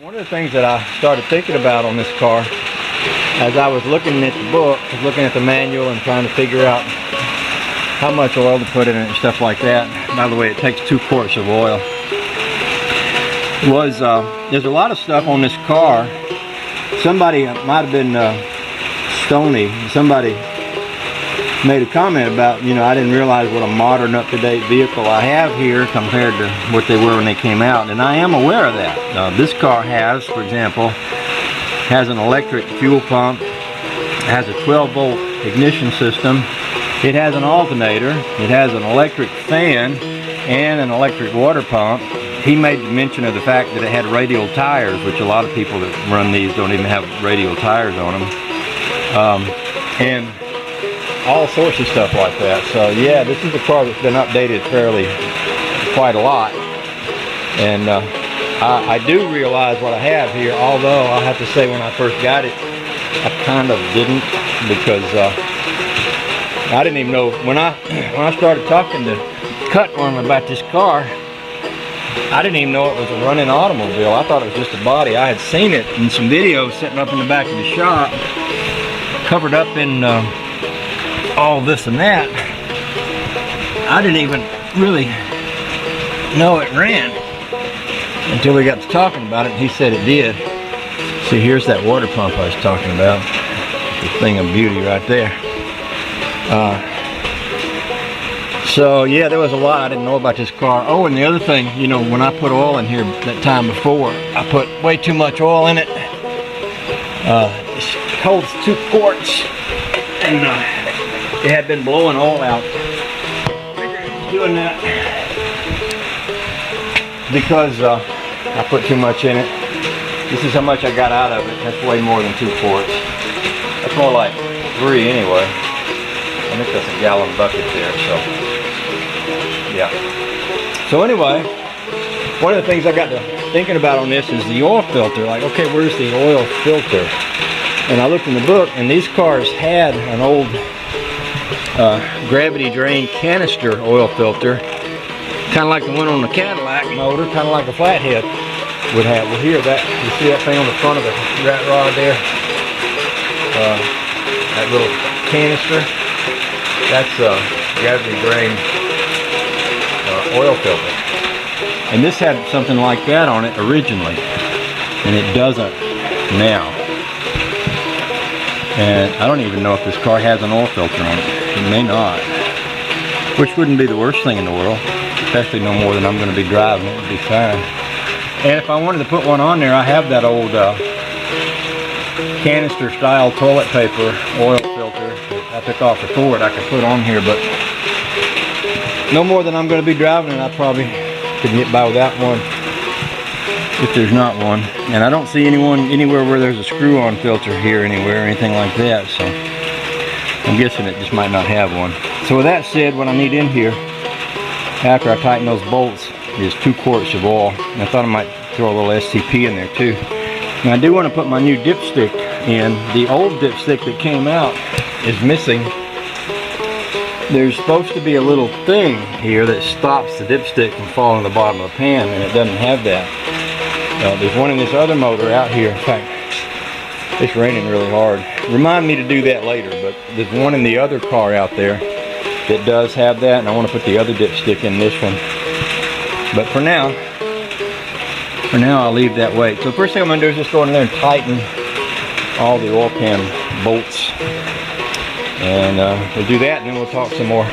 One of the things that I started thinking about on this car, as I was looking at the book, was looking at the manual and trying to figure out how much oil to put in it and stuff like that. By the way, it takes 2 quarts of oil. There's a lot of stuff on this car. Somebody, might have been Stoney, somebody made a comment about, I didn't realize what a modern, up-to-date vehicle I have here compared to what they were when they came out, and I am aware of that. This car has, for example, has an electric fuel pump, has a 12-volt ignition system, it has an alternator, it has an electric fan, and an electric water pump. He made mention of the fact that it had radial tires, which a lot of people that run these don't even have radial tires on them. And all sorts of stuff like that. So yeah, this is a car that's been updated quite a lot. And I do realize what I have here, although I have to say when I first got it, I kind of didn't, because I didn't even know, when I started talking to Cutworm about this car, I didn't even know it was a running automobile. I thought it was just a body. I had seen it in some videos sitting up in the back of the shop, covered up in all this and that. I didn't even really know it ran until we got to talking about it, and he said it did. See, here's that water pump I was talking about. The thing of beauty right there. So yeah, there was a lot I didn't know about this car. Oh, and the other thing, when I put oil in here that time before, I put way too much oil in it. It holds 2 quarts, and it had been blowing oil out. Doing that because I put too much in it. This is how much I got out of it. That's way more than 2 quarts. That's more like 3 anyway. I think that's a gallon bucket there, so yeah. So anyway, one of the things I got to thinking about on this is the oil filter. Like, okay, where's the oil filter? And I looked in the book, and these cars had an old gravity drain canister oil filter, kind of like the one on the Cadillac motor, kind of like a flathead would have. Well, here, you see that thing on the front of the rat rod there? That little canister, that's a gravity drain oil filter. And this had something like that on it originally, and it doesn't now. And I don't even know if this car has an oil filter on it. It may not, which wouldn't be the worst thing in the world, especially no more than I'm going to be driving. It would be fine. And if I wanted to put one on there, I have that old canister style toilet paper oil filter that I took off the Ford. I could put on here, but no more than I'm going to be driving, and I probably could get by without one if there's not one. And I don't see anywhere where there's a screw-on filter here anywhere or anything like that, so I'm guessing it just might not have one. So with that said, what I need in here after I tighten those bolts is 2 quarts of oil. And I thought I might throw a little STP in there too. And I do want to put my new dipstick in. The old dipstick that came out is missing. There's supposed to be a little thing here that stops the dipstick from falling to the bottom of the pan, and it doesn't have that. There's one in this other motor out here. In fact, it's raining really hard. Remind me to do that later, but there's one in the other car out there that does have that, and I want to put the other dipstick in this one. But for now I'll leave that way. So the first thing I'm going to do is just go in there and tighten all the oil pan bolts. And we'll do that, and then we'll talk some more.